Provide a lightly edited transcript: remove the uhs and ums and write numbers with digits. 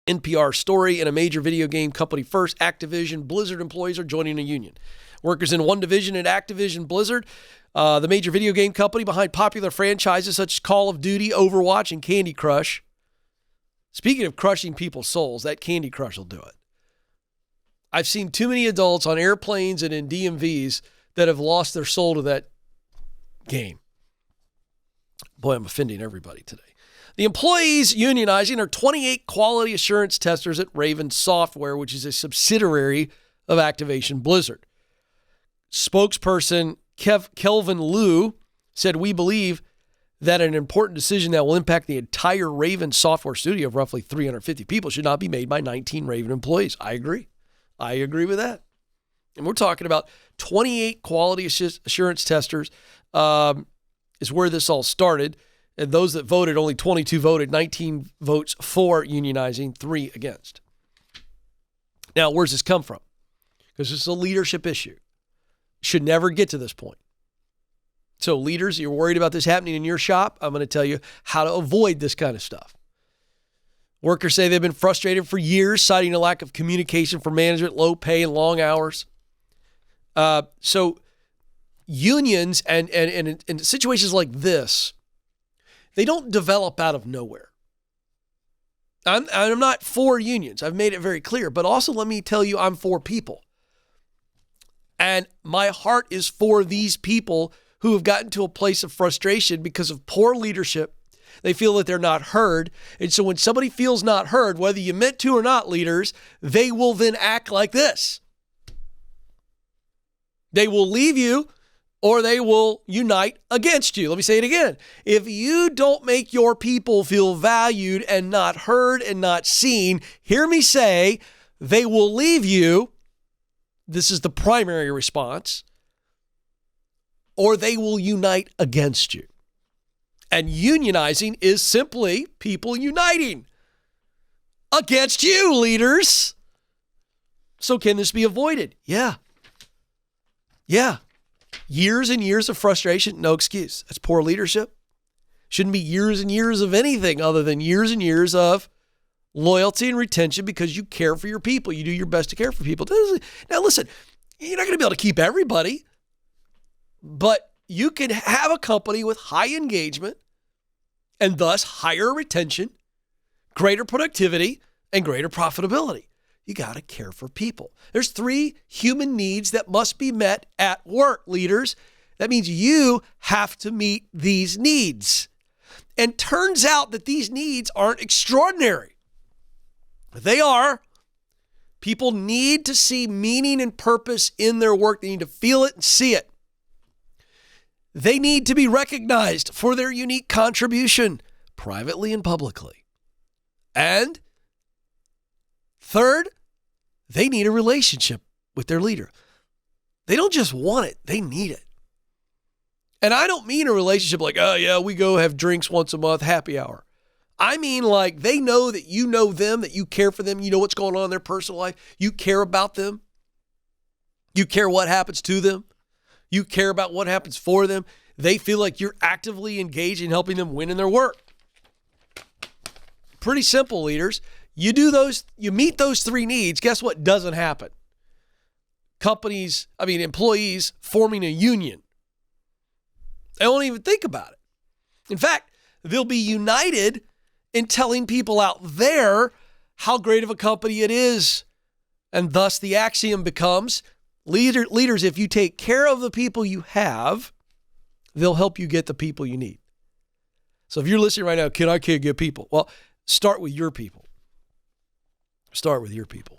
NPR story: in a major video game company first, Activision Blizzard employees are joining a union. Workers in one division at Activision Blizzard, the major video game company behind popular franchises such as Call of Duty, Overwatch, and Candy Crush. Speaking of crushing people's souls, that Candy Crush will do it. I've seen too many adults on airplanes and in DMVs that have lost their soul to that game. Boy, I'm offending everybody today. The employees unionizing are 28 quality assurance testers at Raven Software, which is a subsidiary of Activision Blizzard. Spokesperson Kelvin Liu said, "We believe that an important decision that will impact the entire Raven Software studio of roughly 350 people should not be made by 19 Raven employees." I agree. I agree with that. And we're talking about 28 quality assurance testers is where this all started. And those that voted, only 22 voted, 19 votes for unionizing, 3 against. Now, where's this come from? Because this is a leadership issue. Should never get to this point. So leaders, you're worried about this happening in your shop, I'm going to tell you how to avoid this kind of stuff. Workers say they've been frustrated for years, citing a lack of communication from management, low pay, and long hours. So unions and in situations like this, they don't develop out of nowhere. I'm not for unions. I've made it very clear. But also let me tell you, I'm for people. And my heart is for these people who have gotten to a place of frustration because of poor leadership. They feel that they're not heard. And so when somebody feels not heard, whether you meant to or not, leaders, they will then act like this. They will leave you or they will unite against you. Let me say it again. If you don't make your people feel valued and not heard and not seen, hear me say, they will leave you. This is the primary response. Or they will unite against you. And unionizing is simply people uniting against you, leaders. So can this be avoided? Yeah. Years and years of frustration, no excuse. That's poor leadership. Shouldn't be years and years of anything other than years and years of loyalty and retention because you care for your people. You do your best to care for people. Now listen, you're not going to be able to keep everybody, but you can have a company with high engagement and thus higher retention, greater productivity, and greater profitability. You got to care for people. There's 3 human needs that must be met at work, leaders. That means you have to meet these needs. And turns out that these needs aren't extraordinary. They are. People need to see meaning and purpose in their work. They need to feel it and see it. They need to be recognized for their unique contribution, privately and publicly. And third, they need a relationship with their leader. They don't just want it, they need it. And I don't mean a relationship like, oh yeah, we go have drinks once a month, happy hour. I mean like they know that you know them, that you care for them, you know what's going on in their personal life, you care about them, you care what happens to them, you care about what happens for them. They feel like you're actively engaged in helping them win in their work. Pretty simple, leaders. You meet those 3 needs, guess what doesn't happen? Employees forming a union. They won't even think about it. In fact, they'll be united in telling people out there how great of a company it is. And thus the axiom becomes, leaders, if you take care of the people you have, they'll help you get the people you need. So if you're listening right now, I can't get people. Well, start with your people. Start with your people.